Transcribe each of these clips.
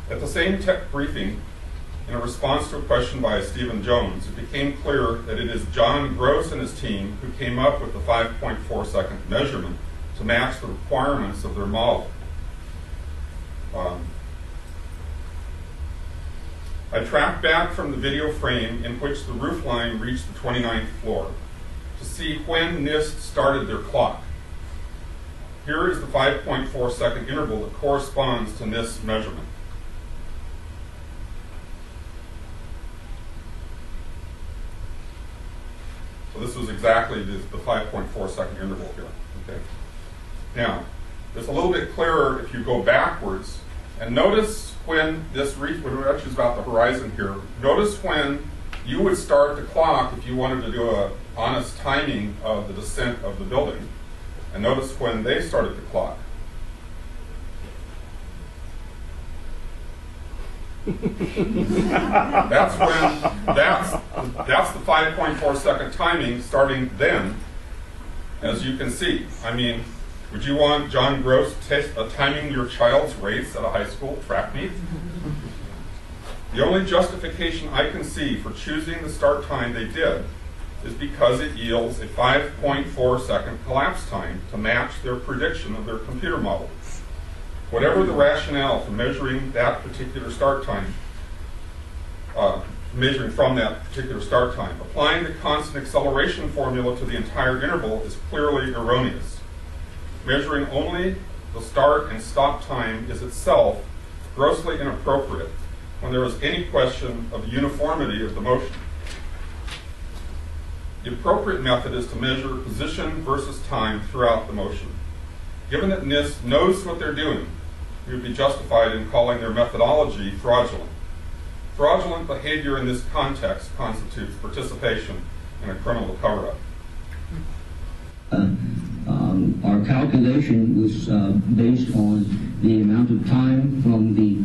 At the same tech briefing, in a response to a question by Stephen Jones, it became clear that it is John Gross and his team who came up with the 5.4 second measurement to match the requirements of their model. I tracked back from the video frame in which the roof line reached the 29th floor to see when NIST started their clock. Here is the 5.4 second interval that corresponds to NIST's measurement. So this was exactly the 5.4 second interval here. Okay. Now, it's a little bit clearer if you go backwards, and notice when this reaches about the horizon here, notice when you would start the clock if you wanted to do an honest timing of the descent of the building. And notice when they started the clock. That's the 5.4 second timing starting then, as you can see. I mean, would you want John Gross timing your child's race at a high school track meet? The only justification I can see for choosing the start time they did is because it yields a 5.4 second collapse time to match their prediction of their computer model. Whatever the rationale for measuring that particular start time, measuring from that particular start time, applying the constant acceleration formula to the entire interval is clearly erroneous. Measuring only the start and stop time is itself grossly inappropriate when there is any question of the uniformity of the motion. The appropriate method is to measure position versus time throughout the motion. Given that NIST knows what they're doing, we would be justified in calling their methodology fraudulent. Fraudulent behavior in this context constitutes participation in a criminal cover-up. Our calculation was based on the amount of time from the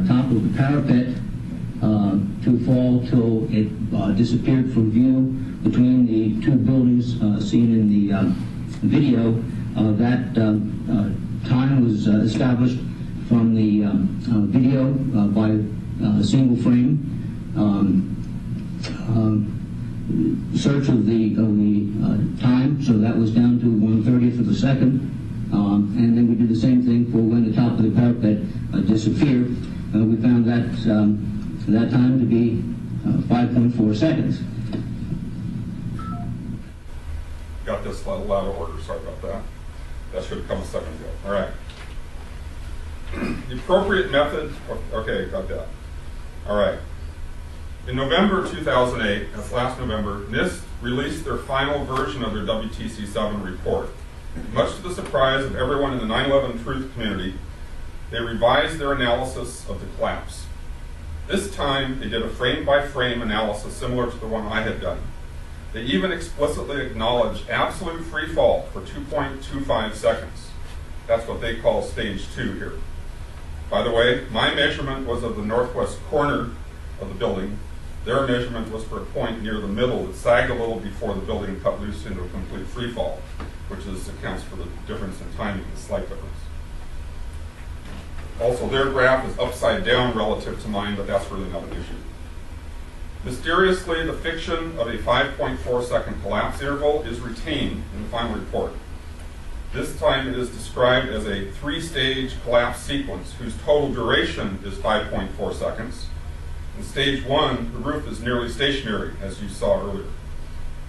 top of the parapet to fall till it disappeared from view between the two buildings seen in the video. That time was established from the video by a single frame search of the time, so that was down to 1/30th of a second, and then we did the same thing for when the top of the parapet disappeared. We found that that time to be 5.4 seconds. Got this a little out of order, sorry about that. That should have come a second ago. All right. The appropriate method, okay, got that. All right. In November 2008, that's last November, NIST released their final version of their WTC7 report. Much to the surprise of everyone in the 9/11 Truth community, they revised their analysis of the collapse. This time, they did a frame-by-frame analysis similar to the one I had done. They even explicitly acknowledged absolute free fall for 2.25 seconds. That's what they call stage 2 here. By the way, my measurement was of the northwest corner of the building. Their measurement was for a point near the middle that sagged a little before the building cut loose into a complete free fall, which accounts for the difference in timing, the slight difference. Also, their graph is upside down relative to mine, but that's really not an issue. Mysteriously, the fiction of a 5.4 second collapse interval is retained in the final report. This time it is described as a 3-stage collapse sequence whose total duration is 5.4 seconds. In stage 1, the roof is nearly stationary, as you saw earlier.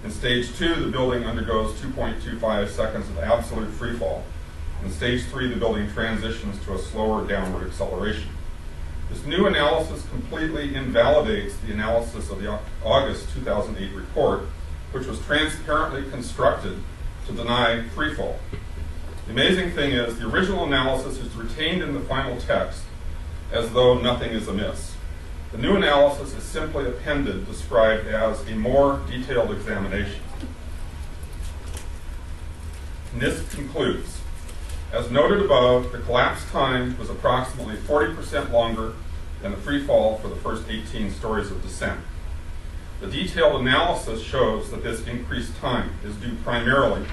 In stage 2, the building undergoes 2.25 seconds of absolute freefall. In stage 3, the building transitions to a slower downward acceleration. This new analysis completely invalidates the analysis of the August 2008 report, which was transparently constructed to deny freefall. The amazing thing is the original analysis is retained in the final text as though nothing is amiss. The new analysis is simply appended, described as a more detailed examination. NIST concludes, as noted above, the collapse time was approximately 40% longer than the free fall for the first 18 stories of descent. The detailed analysis shows that this increased time is due primarily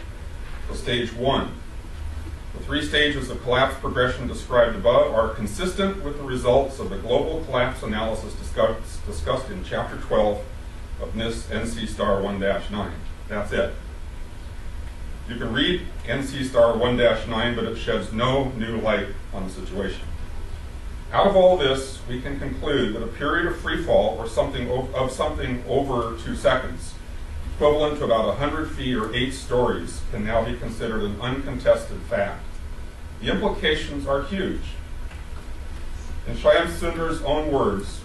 to stage 1, the 3 stages of collapse progression described above are consistent with the results of the global collapse analysis discussed in Chapter 12 of NIST NC Star 1-9. That's it. You can read NC Star 1-9, but it sheds no new light on the situation. Out of all this, we can conclude that a period of free fall or something over 2 seconds, equivalent to about 100 feet or 8 stories, can now be considered an uncontested fact. The implications are huge. In Shyam Sundar's own words,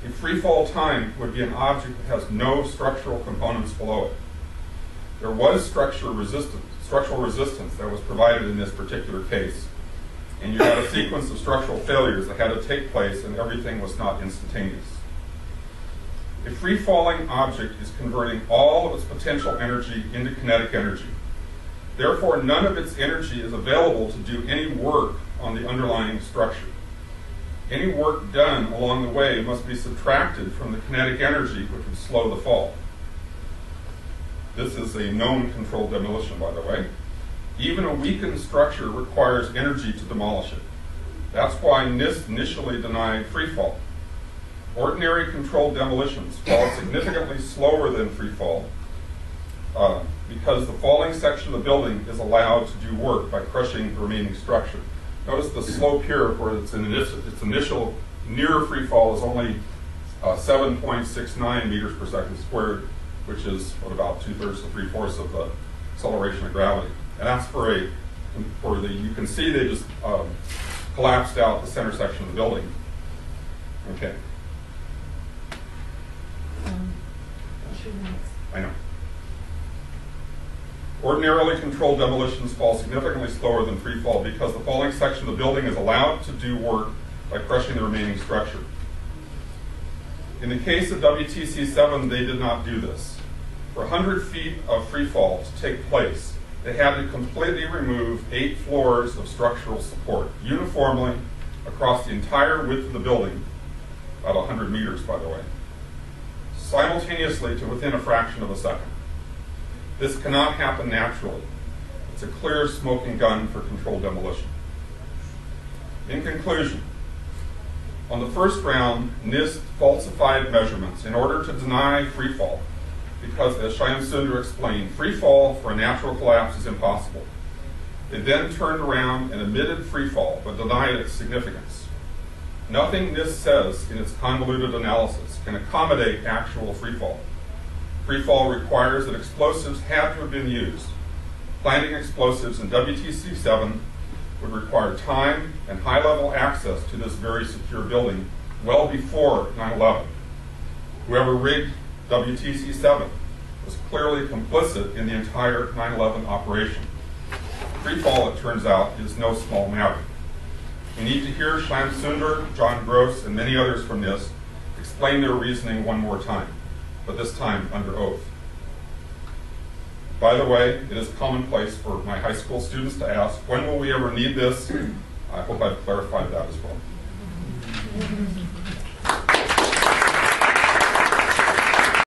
a free fall time would be an object that has no structural components below it. There was structural resistance that was provided in this particular case, and you had a sequence of structural failures that had to take place, and everything was not instantaneous. A free-falling object is converting all of its potential energy into kinetic energy. Therefore, none of its energy is available to do any work on the underlying structure. Any work done along the way must be subtracted from the kinetic energy, which would slow the fall. This is a known controlled demolition, by the way. Even a weakened structure requires energy to demolish it. That's why NIST initially denied free fall. Ordinary controlled demolitions fall significantly slower than free fall because the falling section of the building is allowed to do work by crushing the remaining structure. Notice the slope here, where its initial near free fall is only 7.69 meters per second squared, which is about 2/3 to 3/4 of the acceleration of gravity. And that's you can see they just collapsed out the center section of the building. Okay. I know. Ordinarily controlled demolitions fall significantly slower than free fall because the falling section of the building is allowed to do work by crushing the remaining structure. In the case of WTC-7, they did not do this. For 100 feet of free fall to take place, they had to completely remove 8 floors of structural support, uniformly across the entire width of the building, about 100 meters, by the way, simultaneously to within a fraction of a second. This cannot happen naturally. It's a clear smoking gun for controlled demolition. In conclusion, on the first round, NIST falsified measurements in order to deny free fall because, as Shyam Sundar explained, free fall for a natural collapse is impossible. They then turned around and admitted free fall but denied its significance. Nothing NIST says in its convoluted analysis can accommodate actual free fall. Free fall requires that explosives had to have been used. Planting explosives in WTC-7 would require time and high-level access to this very secure building well before 9/11. Whoever rigged WTC-7 was clearly complicit in the entire 9/11 operation. Free fall, it turns out, is no small matter. We need to hear Shyam Sundar, John Gross, and many others from NIST explain their reasoning one more time, but this time under oath. By the way, it is commonplace for my high school students to ask, when will we ever need this? I hope I've clarified that as well.